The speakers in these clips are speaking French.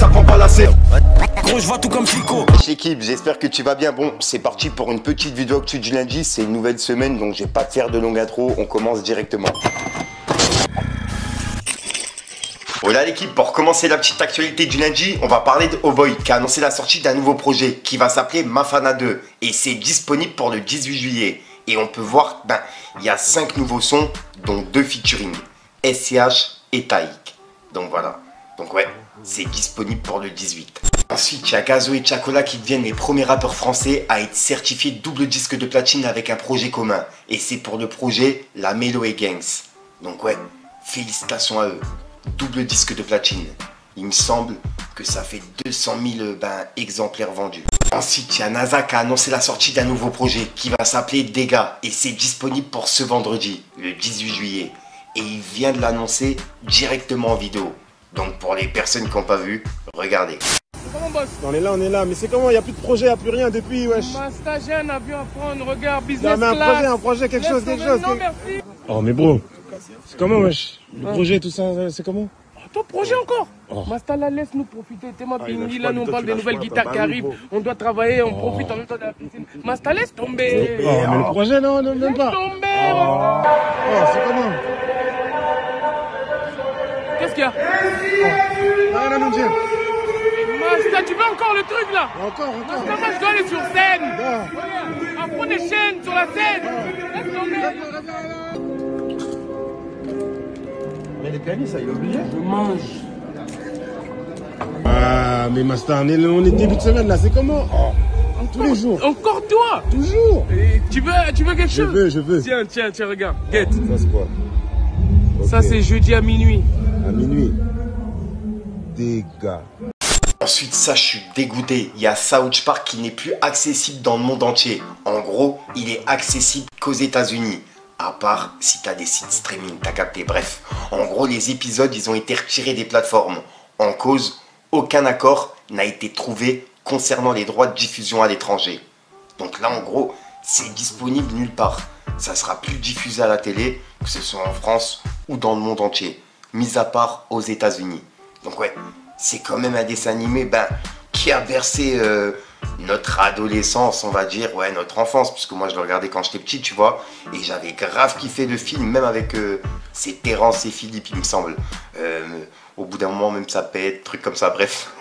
ça prend pas la serre. Gros, je vois tout comme Fico. L'équipe, j'espère que tu vas bien. Bon, c'est parti pour une petite vidéo actu du lundi. C'est une nouvelle semaine, donc je vais pas te faire de longue intro. On commence directement. Voilà l'équipe, pour commencer la petite actualité du lundi, on va parler de Oboy qui a annoncé la sortie d'un nouveau projet qui va s'appeler Mafana 2 et c'est disponible pour le 18 juillet. Et on peut voir, il y a 5 nouveaux sons, dont 2 featuring, SCH et Taïk. Donc voilà, donc ouais, c'est disponible pour le 18. Ensuite, il y a Gazo et Chacola qui deviennent les premiers rappeurs français à être certifiés double disque de platine avec un projet commun. Et c'est pour le projet La Mélo et Gangs. Donc ouais, félicitations à eux. Double disque de platine. Il me semble que ça fait 200 000 exemplaires vendus. Ensuite, il y a NASA qui a annoncé la sortie d'un nouveau projet qui va s'appeler Dégâts et c'est disponible pour ce vendredi, le 18 juillet. Et il vient de l'annoncer directement en vidéo. Donc pour les personnes qui n'ont pas vu, regardez. Comment boss? On est là, mais c'est comment? Il n'y a plus de projet, il n'y a plus rien depuis, wesh. Master, j'ai un avion à prendre, regarde, business Non, mais class. un projet, quelque chose. Non, merci. Oh, mais bro, c'est comment, wesh? Le projet, tout ça, c'est comment? Ton projet encore? Oh. Master, là, laisse-nous profiter. T'es ma il Bindi, lâche là, pas, nous on toi, parle tu des lâches nouvelles pas, guitares bah qui oui, arrivent. bro. On doit travailler, on profite en même temps de la piscine. Master, laisse tomber. Oh, mais le projet, non, même Laisse pas. tomber. Oh, c'est comment? Qu'est-ce qu'il y a? T'as rien à nous dire. Master, tu veux encore le truc, là? Encore. Master, moi, je dois aller sur scène. Non. Regarde, on prend des chaînes sur la scène. Laisse tomber. Mais les pianistes, ça, il est obligé. Je mange. Ah, mais Master, on est début de semaine, là, c'est comment? Oh, tous les jours. Encore toi? Toujours. Et tu veux quelque chose? Je veux. Tiens, regarde. Get. Ça, c'est quoi? Ça, Ok. c'est jeudi à minuit. À minuit. Dégâts. Ensuite, ça, je suis dégoûté. Il y a South Park qui n'est plus accessible dans le monde entier. En gros, il est accessible qu'aux États-Unis. À part si t'as des sites streaming, t'as capté. Bref, en gros, les épisodes, ils ont été retirés des plateformes. En cause, aucun accord n'a été trouvé concernant les droits de diffusion à l'étranger. Donc là, en gros, c'est disponible nulle part. Ça sera plus diffusé à la télé, que ce soit en France ou dans le monde entier, mis à part aux États-Unis. Donc ouais, c'est quand même un dessin animé qui a bercé notre adolescence, on va dire, ouais, notre enfance, puisque moi je le regardais quand j'étais petit, tu vois, et j'avais grave kiffé le film, même avec c'est Terrence et Philippe, il me semble. Au bout d'un moment, même ça pète, truc comme ça, bref.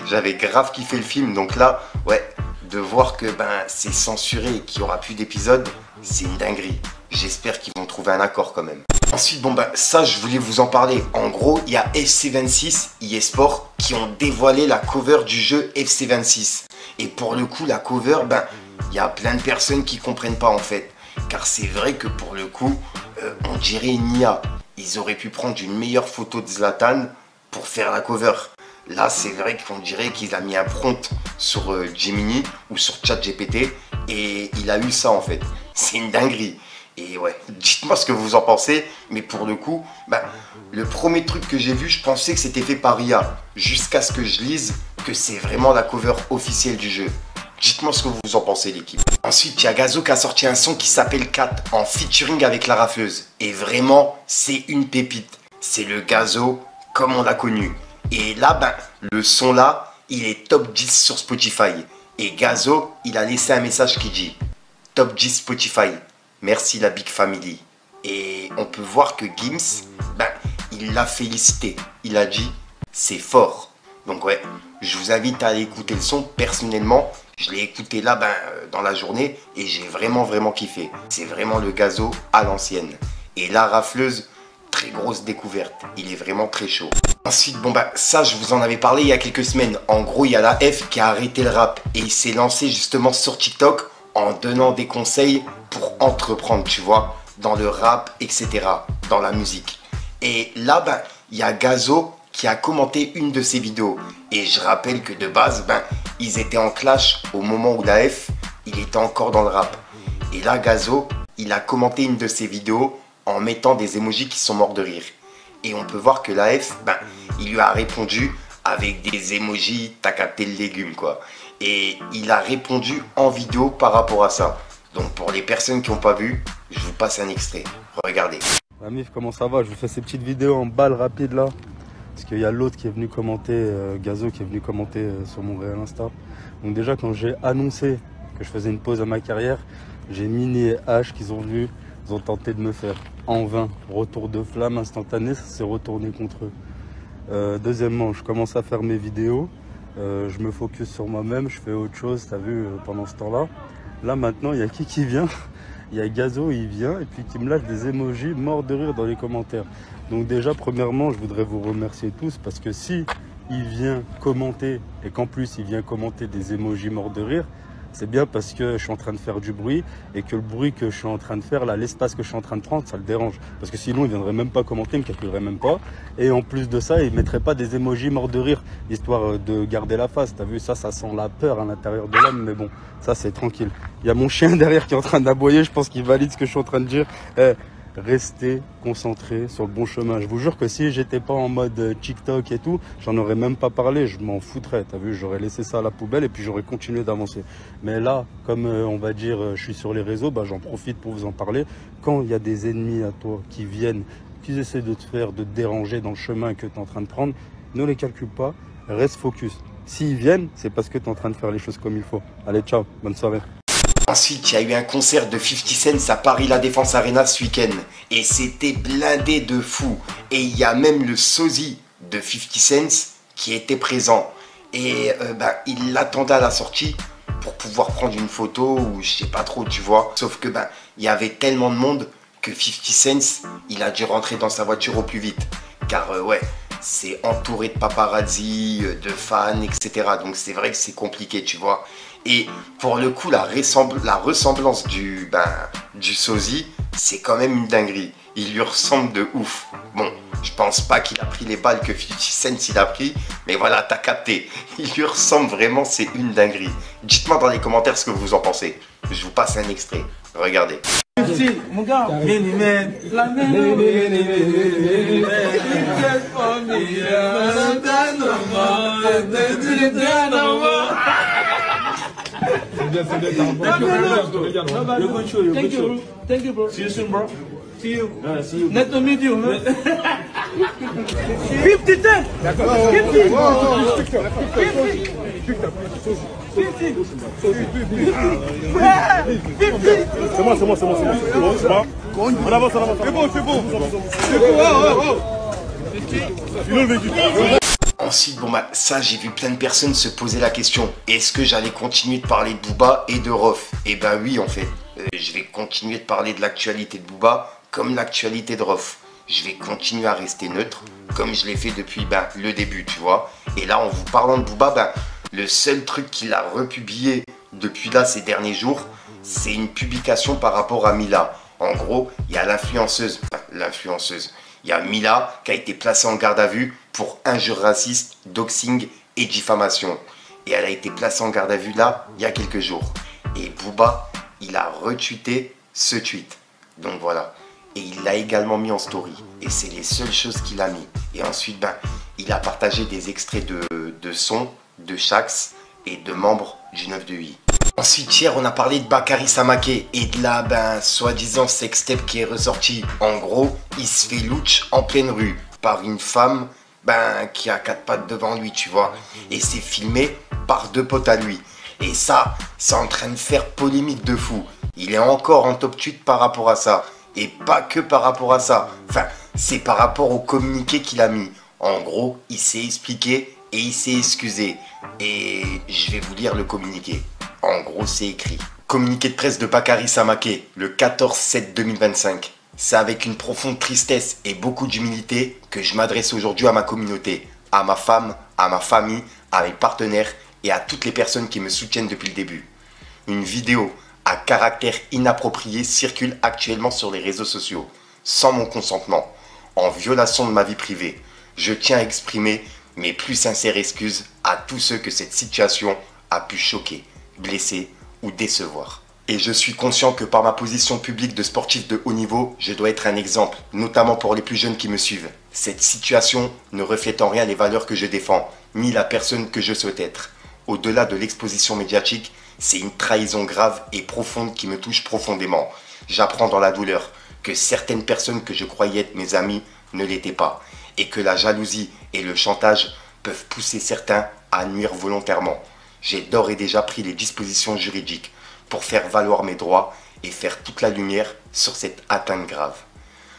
J'avais grave kiffé le film, donc là, ouais, de voir que c'est censuré et qu'il n'y aura plus d'épisodes, c'est une dinguerie. J'espère qu'ils vont trouver un accord quand même. Ensuite, ça, je voulais vous en parler. En gros, il y a FC26, eSport, qui ont dévoilé la cover du jeu FC26. Et pour le coup, la cover, il y a plein de personnes qui comprennent pas en fait. Car c'est vrai que pour le coup, on dirait une IA. Ils auraient pu prendre une meilleure photo de Zlatan pour faire la cover. Là, c'est vrai qu'on dirait qu'il a mis un prompt sur Gemini ou sur ChatGPT et il a eu ça en fait. C'est une dinguerie. Et ouais, dites-moi ce que vous en pensez, mais pour le coup, le premier truc que j'ai vu, je pensais que c'était fait par IA, jusqu'à ce que je lise que c'est vraiment la cover officielle du jeu. Dites-moi ce que vous en pensez l'équipe. Ensuite, il y a Gazo qui a sorti un son qui s'appelle 4 en featuring avec la rafleuse. Et vraiment, c'est une pépite. C'est le Gazo comme on l'a connu. Et là, le son là, il est top 10 sur Spotify. Et Gazo, il a laissé un message qui dit top 10 Spotify. Merci la Big Family. Et on peut voir que Gims, il l'a félicité. Il a dit, c'est fort. Donc ouais, je vous invite à aller écouter le son. Personnellement, je l'ai écouté là dans la journée et j'ai vraiment kiffé. C'est vraiment le Gazo à l'ancienne. Et la rafleuse, très grosse découverte. Il est vraiment très chaud. Ensuite, ça je vous en avais parlé il y a quelques semaines. En gros, il y a la F qui a arrêté le rap et il s'est lancé justement sur TikTok en donnant des conseils pour entreprendre, tu vois, dans le rap, etc., dans la musique. Et là, il y a Gazo qui a commenté une de ses vidéos. Et je rappelle que de base, ils étaient en clash au moment où la F, il était encore dans le rap. Et là, Gazo, il a commenté une de ses vidéos en mettant des emojis qui sont morts de rire. Et on peut voir que la F, il lui a répondu avec des emojis, t'as capté le légume, quoi. Et il a répondu en vidéo par rapport à ça. Donc pour les personnes qui n'ont pas vu, je vous passe un extrait. Regardez. La mif, comment ça va? Je vous fais ces petites vidéos en balles rapides là. Parce qu'il y a l'autre qui est venu commenter, Gazo, qui est venu commenter sur mon réel Insta. Donc déjà, quand j'ai annoncé que je faisais une pause à ma carrière, j'ai Mini et H qu'ils ont vu, ils ont tenté de me faire en vain. Retour de flamme instantané, ça s'est retourné contre eux. Deuxièmement, je commence à faire mes vidéos, je me focus sur moi-même, je fais autre chose, t'as vu, pendant ce temps-là. Là maintenant, il y a qui vient? Il y a Gazo, il vient et puis qui me lâche des emojis morts de rire dans les commentaires. Donc déjà, premièrement, je voudrais vous remercier tous parce que si il vient commenter et qu'en plus il vient commenter des emojis morts de rire, c'est bien parce que je suis en train de faire du bruit et que le bruit que je suis en train de faire, là, l'espace que je suis en train de prendre, ça le dérange. Parce que sinon, il viendrait même pas commenter, il me calculerait même pas. Et en plus de ça, il mettrait pas des emojis morts de rire, histoire de garder la face. T'as vu, ça sent la peur à l'intérieur de l'homme, mais bon, ça c'est tranquille. Il y a mon chien derrière qui est en train d'aboyer, je pense qu'il valide ce que je suis en train de dire. Restez concentrés sur le bon chemin. Je vous jure que si j'étais pas en mode TikTok et tout, j'en aurais même pas parlé, je m'en foutrais, t'as vu, j'aurais laissé ça à la poubelle et puis j'aurais continué d'avancer. Mais là, comme on va dire, je suis sur les réseaux, bah, j'en profite pour vous en parler. Quand il y a des ennemis à toi qui viennent, qui essaient de te faire, de te déranger dans le chemin que tu es en train de prendre, ne les calcule pas, reste focus. S'ils viennent, c'est parce que tu es en train de faire les choses comme il faut. Allez, ciao, bonne soirée. Ensuite, il y a eu un concert de 50 Cent à Paris La Défense Arena ce week-end. Et c'était blindé de fou. Et il y a même le sosie de 50 Cent qui était présent. Et il l'attendait à la sortie pour pouvoir prendre une photo ou je sais pas trop, tu vois. Sauf que il y avait tellement de monde que 50 Cent, il a dû rentrer dans sa voiture au plus vite. Car ouais, c'est entouré de paparazzi, de fans, etc. Donc c'est vrai que c'est compliqué, tu vois. Et pour le coup, la ressemblance du sosie, c'est quand même une dinguerie. Il lui ressemble de ouf. Bon, je pense pas qu'il a pris les balles que 50 Cent il a pris, mais voilà, t'as capté. Il lui ressemble vraiment, c'est une dinguerie. Dites-moi dans les commentaires ce que vous en pensez. Je vous passe un extrait. Regardez. Mon gars, Thank you, bro. See you soon, bro. See you. See you. Nice to meet you, man. 50-10. D'accord. 50. C'est moi. On avance. C'est bon. Ensuite, ça, j'ai vu plein de personnes se poser la question. Est-ce que j'allais continuer de parler de Booba et de Rof? Eh ben oui, en fait. Je vais continuer de parler de l'actualité de Booba comme l'actualité de Rof. Je vais continuer à rester neutre, comme je l'ai fait depuis le début, tu vois. Et là, en vous parlant de Booba, le seul truc qu'il a republié depuis là, ces derniers jours, c'est une publication par rapport à Mila. En gros, il y a l'influenceuse. Il y a Mila qui a été placée en garde à vue pour injures racistes, doxing et diffamation. Et elle a été placée en garde à vue là, il y a quelques jours. Et Booba, il a retweeté ce tweet. Donc voilà. Et il l'a également mis en story. Et c'est les seules choses qu'il a mis. Et ensuite, il a partagé des extraits de sons de Shax et de membres du 9 de 8. Ensuite, hier, on a parlé de Bakary Samaké et de la, soi-disant sextape qui est ressortie. En gros, il se fait louch en pleine rue par une femme, qui a 4 pattes devant lui, tu vois. Et c'est filmé par 2 potes à lui. Et ça, c'est en train de faire polémique de fou. Il est encore en top tweet par rapport à ça. Et pas que par rapport à ça. Enfin, c'est par rapport au communiqué qu'il a mis. En gros, il s'est expliqué et il s'est excusé. Et je vais vous lire le communiqué. En gros, c'est écrit. Communiqué de presse de Bakary Samaké, le 14/7/2025. C'est avec une profonde tristesse et beaucoup d'humilité que je m'adresse aujourd'hui à ma communauté, à ma femme, à ma famille, à mes partenaires et à toutes les personnes qui me soutiennent depuis le début. Une vidéo à caractère inapproprié circule actuellement sur les réseaux sociaux, sans mon consentement, en violation de ma vie privée. Je tiens à exprimer mes plus sincères excuses à tous ceux que cette situation a pu choquer, blesser ou décevoir. Et je suis conscient que par ma position publique de sportif de haut niveau, je dois être un exemple, notamment pour les plus jeunes qui me suivent. Cette situation ne reflète en rien les valeurs que je défends, ni la personne que je souhaite être. Au-delà de l'exposition médiatique, c'est une trahison grave et profonde qui me touche profondément. J'apprends dans la douleur que certaines personnes que je croyais être mes amis ne l'était pas. Et que la jalousie et le chantage peuvent pousser certains à nuire volontairement. J'ai d'ores et déjà pris les dispositions juridiques pour faire valoir mes droits et faire toute la lumière sur cette atteinte grave.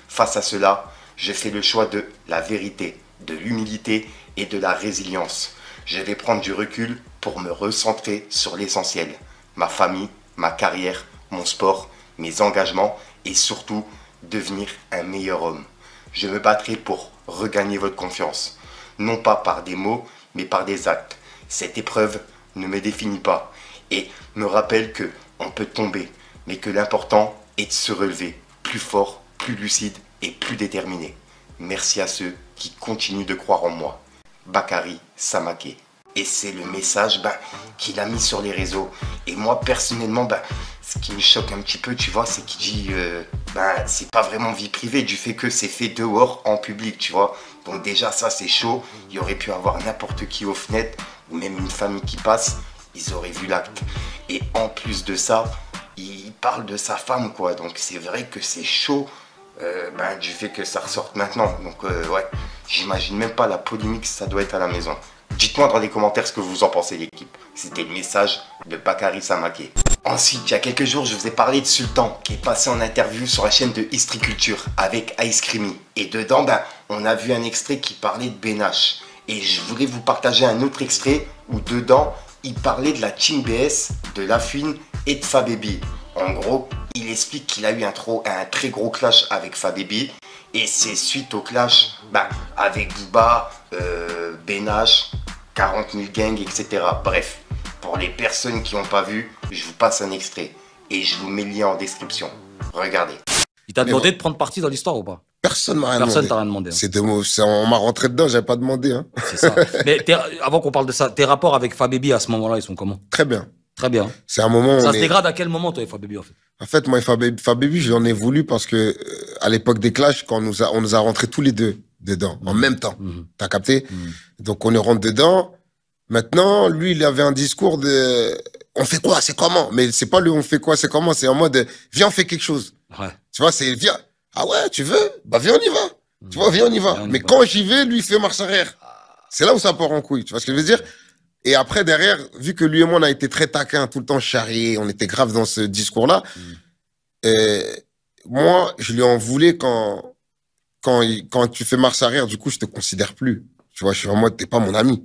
Face à cela, je fais le choix de la vérité, de l'humilité et de la résilience. Je vais prendre du recul pour me recentrer sur l'essentiel. Ma famille, ma carrière, mon sport, mes engagements et surtout devenir un meilleur homme. Je me battrai pour regagner votre confiance. Non pas par des mots, mais par des actes. Cette épreuve ne me définit pas et me rappelle que on peut tomber, mais que l'important est de se relever, plus fort, plus lucide et plus déterminé. Merci à ceux qui continuent de croire en moi. Bakary Samaké. Et c'est le message qu'il a mis sur les réseaux. Et moi, personnellement, ce qui me choque un petit peu, tu vois, c'est qu'il dit c'est pas vraiment vie privée du fait que c'est fait dehors en public, tu vois. Donc déjà, ça, c'est chaud. Il y aurait pu avoir n'importe qui aux fenêtres ou même une famille qui passe. Ils auraient vu l'acte. Et en plus de ça, il parle de sa femme, quoi. Donc c'est vrai que c'est chaud du fait que ça ressorte maintenant. Donc ouais, j'imagine même pas la polémique que ça doit être à la maison. Dites-moi dans les commentaires ce que vous en pensez, l'équipe. C'était le message de Bakary Samaké. Ensuite, il y a quelques jours, je vous ai parlé de Sultan qui est passé en interview sur la chaîne de Histriculture avec Ice Creamy. Et dedans, on a vu un extrait qui parlait de Benache. Et je voulais vous partager un autre extrait où dedans, il parlait de la Team BS, de Lafouine et de Fababy. En gros, il explique qu'il a eu un très gros clash avec Fababy. Et c'est suite au clash avec Booba, Benache, 40 000 gangs, etc. Bref, pour les personnes qui n'ont pas vu, je vous passe un extrait. Et je vous mets le lien en description. Regardez. Il t'a demandé de prendre parti dans l'histoire ou pas? Personne m'a rien demandé. Personne t'a rien demandé. Hein. On m'a rentré dedans, j'avais pas demandé. Hein. C'est ça. Mais avant qu'on parle de ça, tes rapports avec Fababy à ce moment-là, ils sont comment? Très bien. Très bien. C'est un moment où ça se dégrade à quel moment, toi et Fababy, en fait? En fait, moi et Fababy, j'en ai voulu parce que à l'époque des clashs, quand on nous a rentrés tous les deux dedans, en même temps. T'as capté? Donc on est rentre dedans. Maintenant, lui, il avait un discours de on fait quoi, c'est comment? Mais c'est pas le on fait quoi, c'est comment? C'est en mode viens, on fait quelque chose. Ouais. Tu vois, c'est viens. Ah ouais, tu veux? Bah viens, on y va. Tu vois, viens, on y va. Mais quand j'y vais, lui, il fait marche arrière. C'est là où ça part en couille. Tu vois ce que je veux dire? Et après, derrière, vu que lui et moi, on a été très taquins, tout le temps charriés, on était grave dans ce discours-là, moi, je lui en voulais quand tu fais marche arrière, du coup, je te considère plus. Tu vois, je suis en mode, t'es pas mon ami.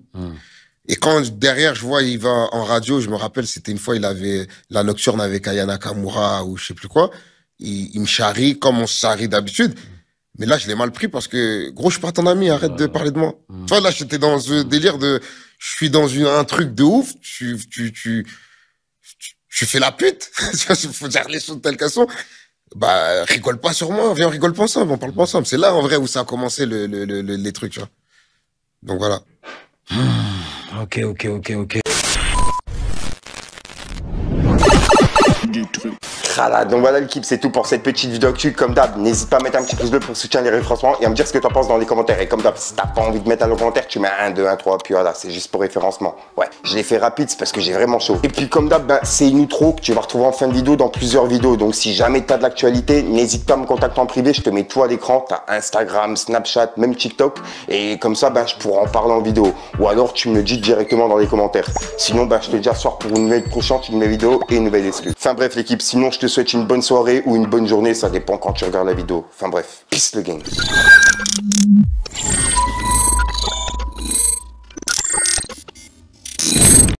Et quand derrière, je vois, il va en radio, je me rappelle, c'était une fois, il avait la nocturne avec Aya Nakamura ou je sais plus quoi. Il me charrie comme on se charrie d'habitude. Mais là, je l'ai mal pris parce que, gros, je suis pas ton ami, arrête de parler de moi. Tu vois, là, j'étais dans ce délire de, je suis dans un truc de ouf, tu fais la pute. Tu vois, faut dire les choses telles qu'elles sont. Bah, rigole pas sur moi, viens, on rigole pas ensemble, on parle pas ensemble. C'est là, en vrai, où ça a commencé les trucs, tu vois. Donc voilà. Ok. Donc voilà l'équipe, c'est tout pour cette petite vidéo actu. Comme d'hab, n'hésite pas à mettre un petit pouce bleu pour soutenir les référencements et à me dire ce que tu en penses dans les commentaires. Et comme d'hab, si t'as pas envie de mettre un commentaire, tu mets 1, 2, 1, 3, puis voilà, c'est juste pour référencement. Ouais, je l'ai fait rapide, c'est parce que j'ai vraiment chaud. Et puis comme d'hab, c'est une outro que tu vas retrouver en fin de vidéo dans plusieurs vidéos. Donc si jamais t'as de l'actualité, n'hésite pas à me contacter en privé, je te mets tout à l'écran. T'as Instagram, Snapchat, même TikTok. Et comme ça, je pourrai en parler en vidéo. Ou alors tu me le dis directement dans les commentaires. Sinon, je te dis à ce soir pour une nouvelle prochaine, une nouvelle vidéo et une nouvelle exclue. Enfin bref l'équipe, sinon je te souhaite une bonne soirée ou une bonne journée, ça dépend quand tu regardes la vidéo. Enfin bref, peace le gang.